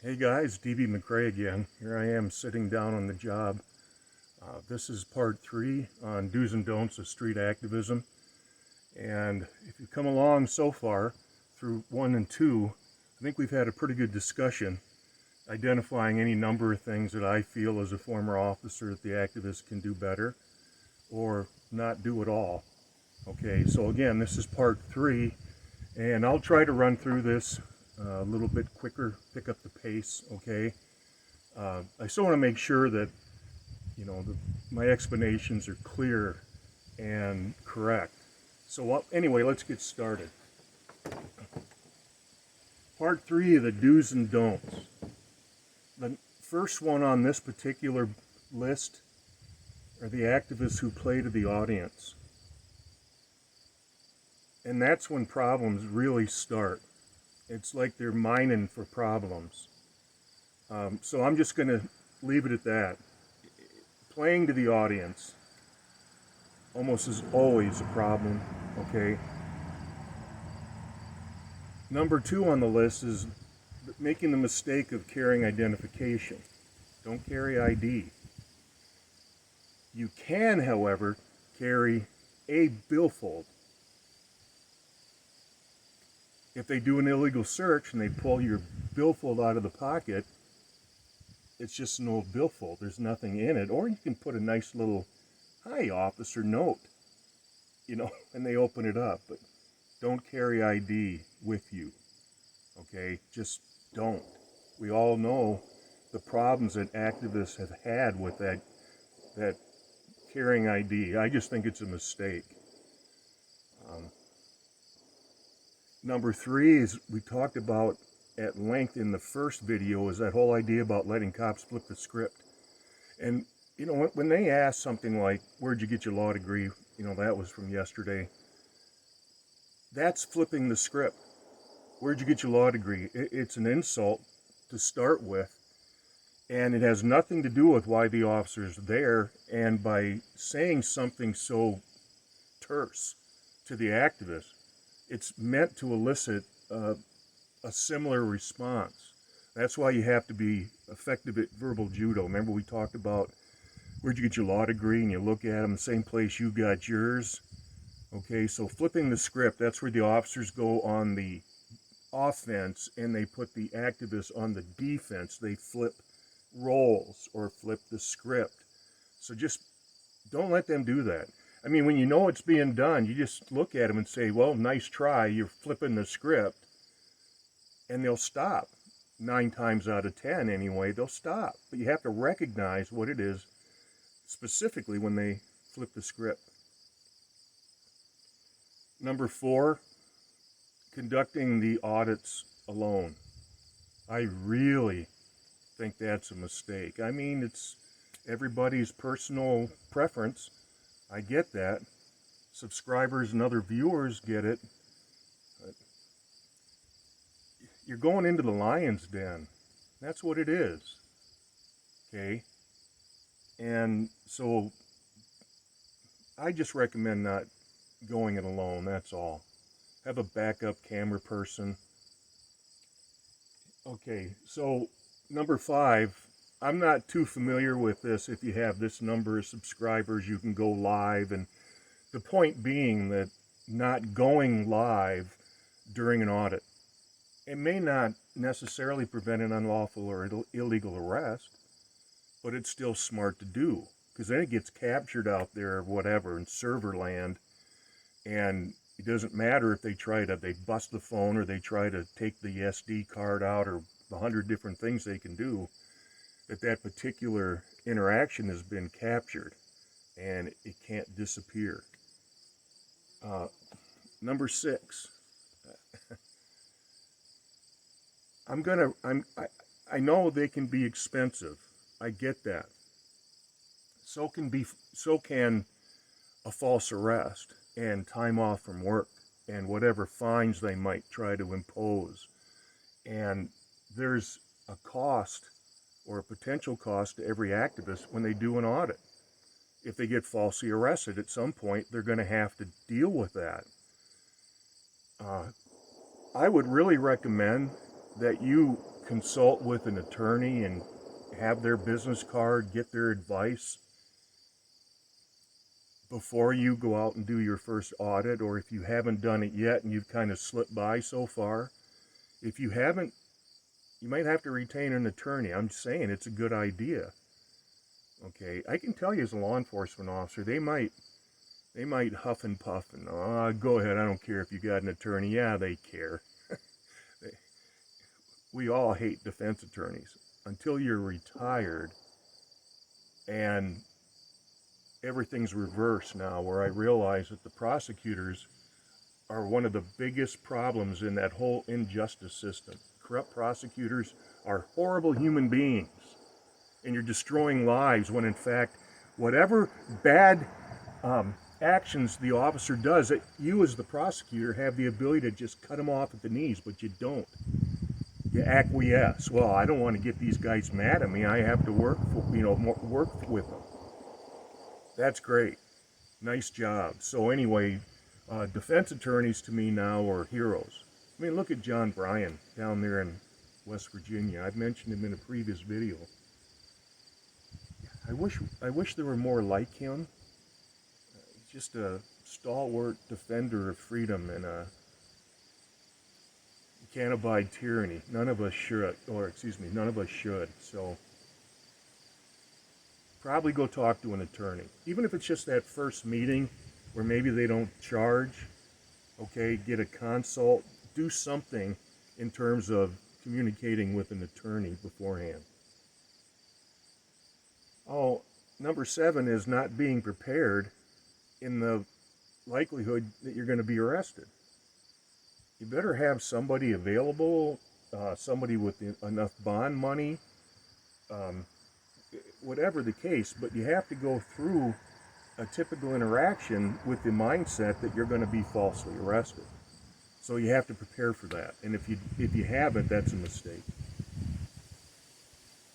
Hey guys, DB McRae again. Here I am sitting down on the job. This is part 3 on do's and don'ts of street activism. And if you've come along so far through 1 and 2, I think we've had a pretty good discussion identifying any number of things that I feel as a former officer that the activists can do better or not do at all. Okay, so again, this is part 3, and I'll try to run through this a little bit quicker, pick up the pace, okay? I still want to make sure that, my explanations are clear and correct. So anyway, let's get started. Part 3 of the do's and don'ts. The first one on this particular list are the activists who play to the audience. And that's when problems really start. It's like they're mining for problems. So I'm just going to leave it at that. Playing to the audience almost is always a problem, okay? Number 2 on the list is making the mistake of carrying identification. Don't carry ID. You can, however, carry a billfold. If they do an illegal search and they pull your billfold out of the pocket, it's just an old billfold. There's nothing in it. Or you can put a nice little, "Hi, officer," note, when they open it up. But don't carry ID with you, okay? Just don't. We all know the problems that activists have had with that carrying ID. I just think it's a mistake. Number 3 is we talked about at length in the first video is that whole idea about letting cops flip the script. And, when they ask something like, "Where'd you get your law degree?" That was from yesterday. That's flipping the script. Where'd you get your law degree? It's an insult to start with. And it has nothing to do with why the officer's there. And by saying something so terse to the activist, it's meant to elicit a similar response. That's why you have to be effective at verbal judo. Remember we talked about where'd you get your law degree, and you look at them the same place you got yours. Okay, so flipping the script, that's where the officers go on the offense and they put the activists on the defense. They flip roles or flip the script. So just don't let them do that. I mean, when you know it's being done, you just look at them and say, "Well, nice try, you're flipping the script," and they'll stop. 9 times out of 10 anyway, they'll stop. But you have to recognize what it is specifically when they flip the script. Number 4, conducting the audits alone. I really think that's a mistake. I mean, it's everybody's personal preference. I get that. Subscribers and other viewers get it. But you're going into the lion's den. That's what it is. Okay? And so I just recommend not going it alone, that's all. Have a backup camera person. Okay, so number 5, I'm not too familiar with this. If you have this number of subscribers, you can go live. And the point being that not going live during an audit, it may not necessarily prevent an unlawful or illegal arrest, but it's still smart to do. Because then it gets captured out there or whatever in server land. And it doesn't matter if they bust the phone or they try to take the SD card out or 100 different things they can do. That particular interaction has been captured and it can't disappear. Number 6, I know they can be expensive. I get that. So can a false arrest and time off from work and whatever fines they might try to impose. And there's a cost or a potential cost to every activist when they do an audit. If they get falsely arrested at some point, they're going to have to deal with that. I would really recommend that you consult with an attorney and have their business card, get their advice before you go out and do your first audit, or if you haven't done it yet and you've kind of slipped by so far. If you haven't, you might have to retain an attorney. I'm saying it's a good idea. Okay, I can tell you as a law enforcement officer, they might huff and puff and, oh, go ahead, I don't care if you got an attorney. Yeah, they care. We all hate defense attorneys until you're retired and everything's reversed now, where I realize that the prosecutors are one of the biggest problems in that whole injustice system. Corrupt prosecutors are horrible human beings, and you're destroying lives when in fact whatever bad actions the officer does, you as the prosecutor have the ability to just cut them off at the knees, but you don't. You acquiesce. Well, I don't want to get these guys mad at me. I have to work with them. That's great. Nice job. So anyway, defense attorneys to me now are heroes. I mean, look at John Bryan down there in West Virginia. I've mentioned him in a previous video. I wish there were more like him. He's just a stalwart defender of freedom, and can't abide tyranny. None of us should. So probably go talk to an attorney, even if it's just that first meeting where maybe they don't charge. Okay, get a consult, do something in terms of communicating with an attorney beforehand. Oh, number 7 is not being prepared in the likelihood that you're going to be arrested. You better have somebody available, somebody with enough bond money, whatever the case, but you have to go through a typical interaction with the mindset that you're going to be falsely arrested. So you have to prepare for that. And if you haven't, that's a mistake.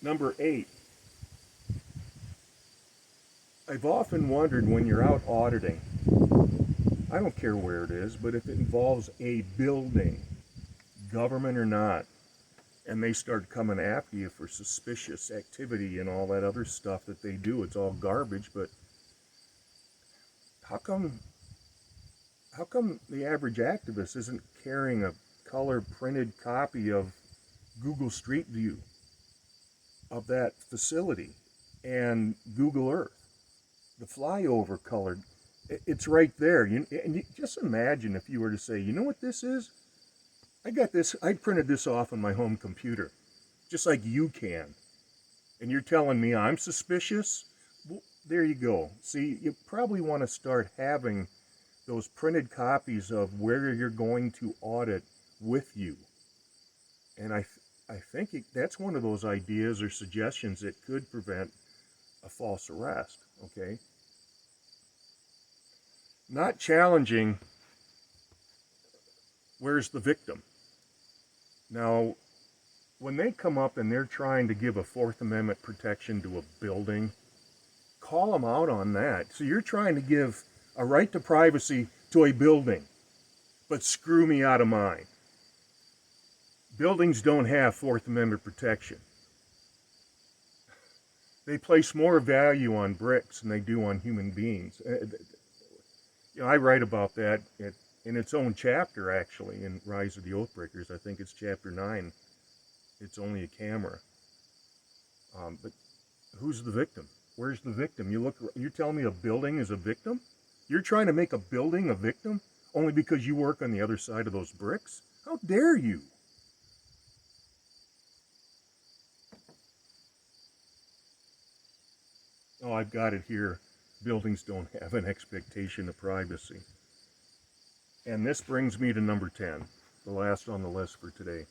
Number 8. I've often wondered, when you're out auditing, I don't care where it is, but if it involves a building, government or not, and they start coming after you for suspicious activity and all that other stuff that they do, it's all garbage, but how come the average activist isn't carrying a color printed copy of Google Street View of that facility and Google Earth? The flyover colored, it's right there. And you just imagine if you were to say, you know what this is? I got this, I printed this off on my home computer, just like you can. And you're telling me I'm suspicious? Well, there you go. See, you probably want to start having those printed copies of where you're going to audit with you. And I think that's one of those ideas or suggestions that could prevent a false arrest, okay? Not challenging, where's the victim? Now, when they come up and they're trying to give a Fourth Amendment protection to a building, call them out on that. So you're trying to give a right to privacy to a building, but screw me out of mine. Buildings don't have Fourth Amendment protection. They place more value on bricks than they do on human beings. I write about that in its own chapter, actually, in Rise of the Oathbreakers. I think it's chapter 9. It's only a camera. But who's the victim? Where's the victim? You're telling me a building is a victim? You're trying to make a building a victim only because you work on the other side of those bricks? How dare you? Oh, I've got it here. Buildings don't have an expectation of privacy. And this brings me to number 10, the last on the list for today.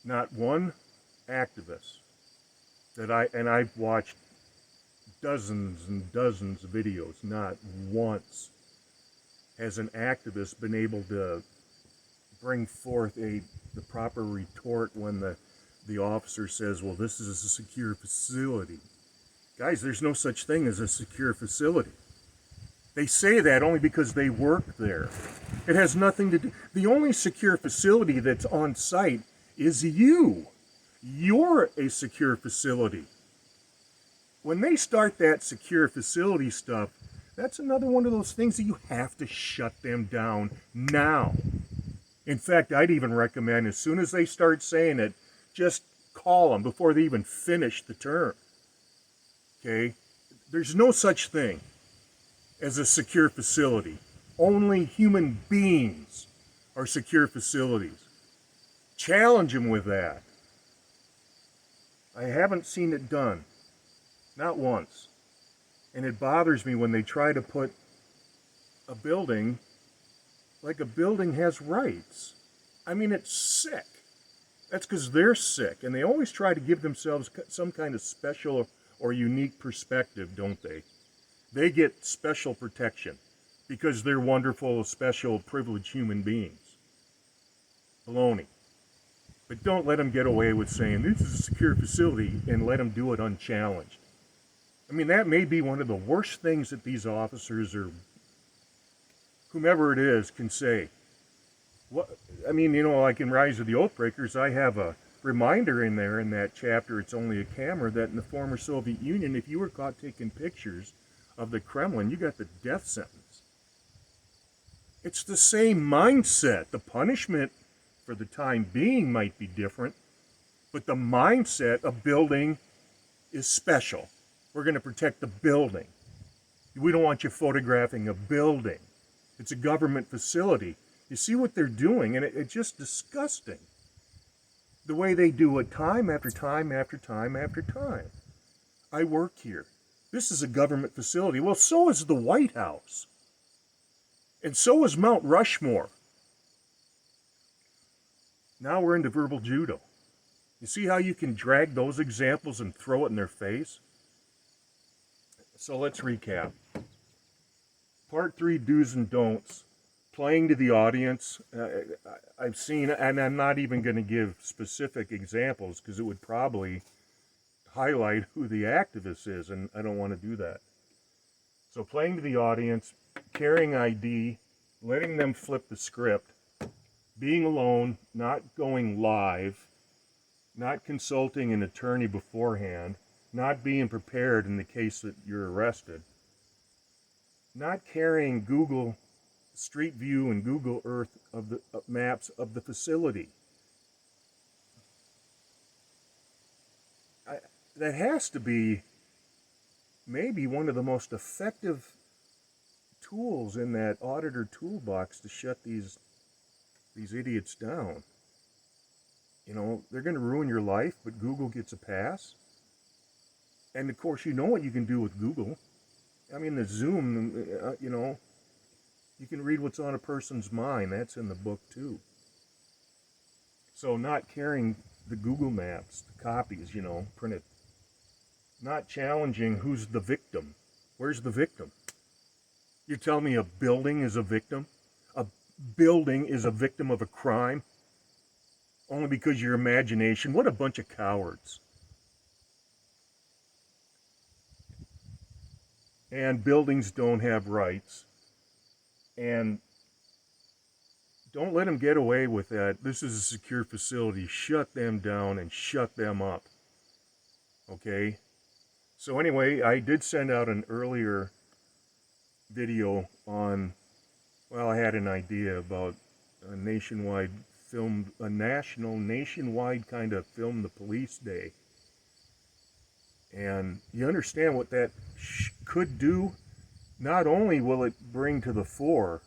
Not one activist I've watched dozens and dozens of videos, not once has an activist been able to bring forth the proper retort when the officer says, well, this is a secure facility. Guys, there's no such thing as a secure facility. They say that only because they work there. It has nothing to do. The only secure facility that's on site is you. You're a secure facility. When they start that secure facility stuff, that's another one of those things that you have to shut them down now. In fact, I'd even recommend as soon as they start saying it, just call them before they even finish the term. Okay? There's no such thing as a secure facility. Only human beings are secure facilities. Challenge them with that. I haven't seen it done. Not once. And it bothers me when they try to put a building like a building has rights. I mean, it's sick. That's because they're sick, and they always try to give themselves some kind of special or unique perspective, don't they? They get special protection because they're wonderful, special, privileged human beings. Baloney. But don't let them get away with saying, this is a secure facility, and let them do it unchallenged. I mean, that may be one of the worst things that these officers or whomever it is can say. What, I mean, you know, like in Rise of the Oathbreakers, I have a reminder in there in that chapter, It's Only a Camera, that in the former Soviet Union, if you were caught taking pictures of the Kremlin, you got the death sentence. It's the same mindset. The punishment for the time being might be different, but the mindset of building is special. We're going to protect the building. We don't want you photographing a building. It's a government facility. You see what they're doing, and it's just disgusting. The way they do it time after time after time after time. I work here. This is a government facility. Well, so is the White House. And so is Mount Rushmore. Now we're into verbal judo. You see how you can drag those examples and throw it in their face? So let's recap. Part 3, do's and don'ts. Playing to the audience. I've seen, and I'm not even going to give specific examples because it would probably highlight who the activist is, and I don't want to do that. So playing to the audience, carrying ID, letting them flip the script, being alone, not going live, not consulting an attorney beforehand, not being prepared in the case that you're arrested, not carrying Google Street View and Google Earth of the maps of the facility. That has to be maybe one of the most effective tools in that auditor toolbox to shut these idiots down. You know, they're going to ruin your life, but Google gets a pass. And of course, you know what you can do with Google. I mean, the Zoom, you know, you can read what's on a person's mind. That's in the book too. So not carrying the Google Maps, the copies, you know, printed. Not challenging who's the victim. Where's the victim? You tell me a building is a victim? A building is a victim of a crime? Only because your imagination. What a bunch of cowards. And buildings don't have rights. And don't let them get away with that. This is a secure facility. Shut them down and shut them up. Okay? So anyway, I did send out an earlier video on, well, I had an idea about a nationwide nationwide kind of film the police day. And you understand what that could do? Not only will it bring to the fore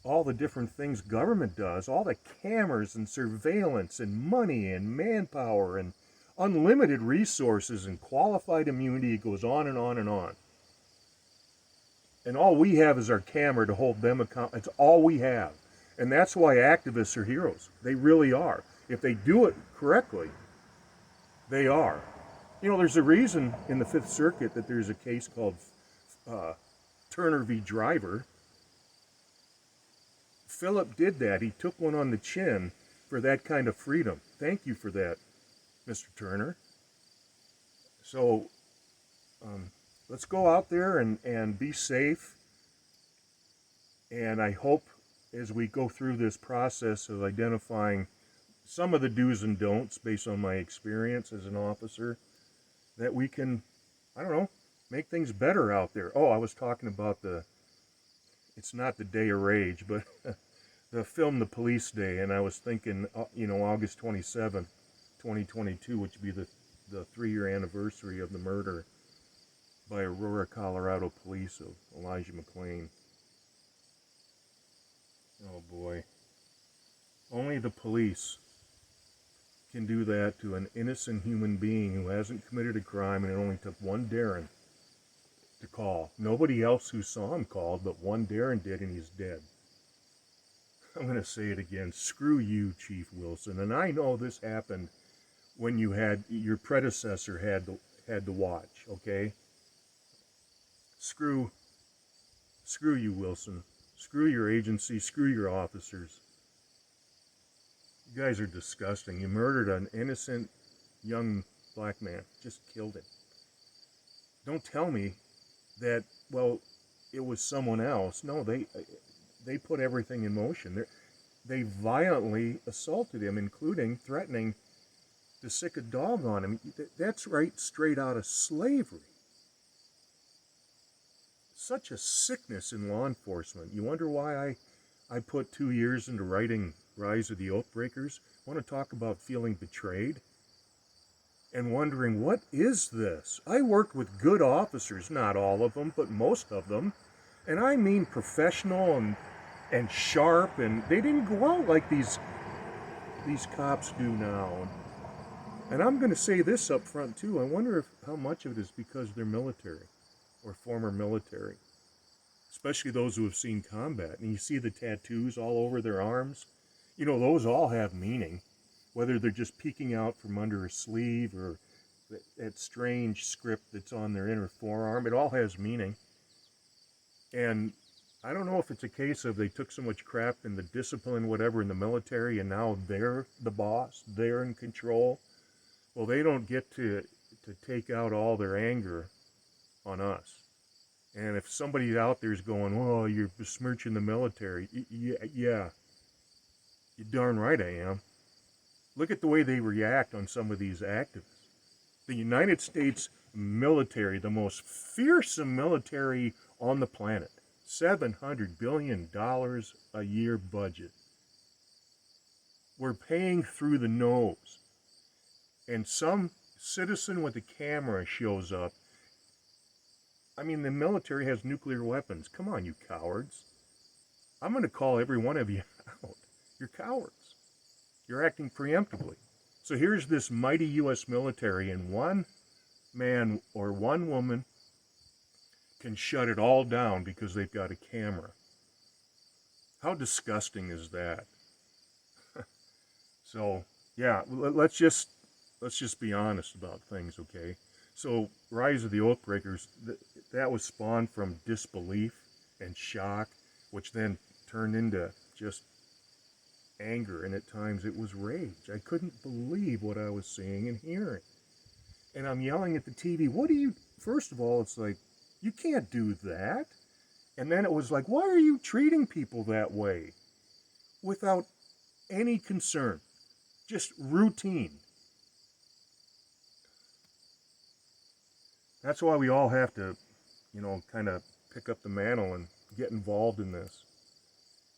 all the different things government does, all the cameras and surveillance and money and manpower and unlimited resources and qualified immunity, it goes on and on and on. And all we have is our camera to hold them accountable. It's all we have. And that's why activists are heroes. They really are. If they do it correctly, they are. You know, there's a reason in the Fifth Circuit that there's a case called Turner v. Driver. Philip did that. He took one on the chin for that kind of freedom. Thank you for that, Mr. Turner. So let's go out there and be safe. And I hope as we go through this process of identifying some of the do's and don'ts based on my experience as an officer, that we can, I don't know, make things better out there. Oh, I was talking about it's not the Day of Rage, but the film The Police Day, and I was thinking, August 27th, 2022, which would be the 3-year anniversary of the murder by Aurora, Colorado police of Elijah McClain. Oh boy. Only the police can do that to an innocent human being who hasn't committed a crime, and it only took one Darren to call. Nobody else who saw him called, but one Darren did, and he's dead. I'm going to say it again. Screw you, Chief Wilson. And I know this happened when your predecessor had the watch, okay? Screw you, Wilson. Screw your agency. Screw your officers. You guys are disgusting. You murdered an innocent young black man. Just killed him. Don't tell me that, well, it was someone else. No, they put everything in motion. They violently assaulted him, including threatening to sick a dog on him. That's right straight out of slavery. Such a sickness in law enforcement. You wonder why I put 2 years into writing Rise of the Oathbreakers? I want to talk about feeling betrayed and wondering, what is this? I worked with good officers, not all of them, but most of them. And I mean professional and sharp, and they didn't go out like these cops do now. And I'm going to say this up front too. I wonder how much of it is because they're military or former military, especially those who have seen combat. And you see the tattoos all over their arms. Those all have meaning, whether they're just peeking out from under a sleeve or that strange script that's on their inner forearm. It all has meaning. And I don't know if it's a case of they took so much crap in the discipline, whatever, in the military, and now they're the boss, they're in control. Well, they don't get to take out all their anger on us. And if somebody out there is going, oh, you're besmirching the military, yeah, you're darn right I am. Look at the way they react on some of these activists. The United States military, the most fearsome military on the planet, $700 billion a year budget. We're paying through the nose. And some citizen with a camera shows up. I mean, the military has nuclear weapons. Come on, you cowards. I'm going to call every one of you out. You're cowards. You're acting preemptively. So here's this mighty U.S. military, and one man or one woman can shut it all down because they've got a camera. How disgusting is that? So, yeah, let's just be honest about things, okay? So, Rise of the Oathbreakers, that was spawned from disbelief and shock, which then turned into just anger, and at times it was rage. I couldn't believe what I was seeing and hearing. And I'm yelling at the TV, first of all, it's like, you can't do that. And then it was like, why are you treating people that way? Without any concern. Just routine. That's why we all have to, kind of pick up the mantle and get involved in this.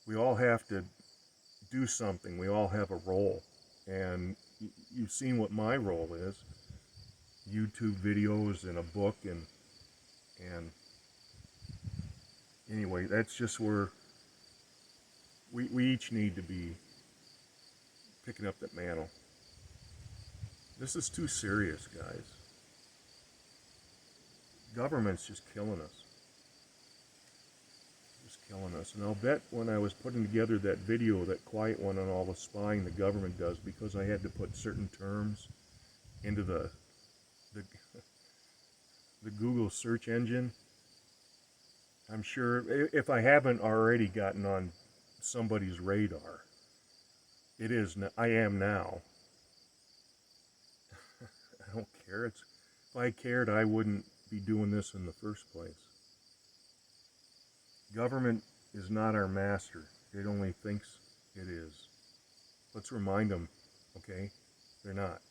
We all have to do something. We all have a role. And you've seen what my role is. YouTube videos and a book and anyway, that's just where we each need to be picking up that mantle. This is too serious, guys. Government's just killing us. Just killing us. And I'll bet when I was putting together that video, that quiet one on all the spying the government does, because I had to put certain terms into the Google search engine, I'm sure, if I haven't already gotten on somebody's radar, I am now. I don't care. If I cared, I wouldn't be doing this in the first place. Government is not our master. It only thinks it is. Let's remind them, okay? They're not.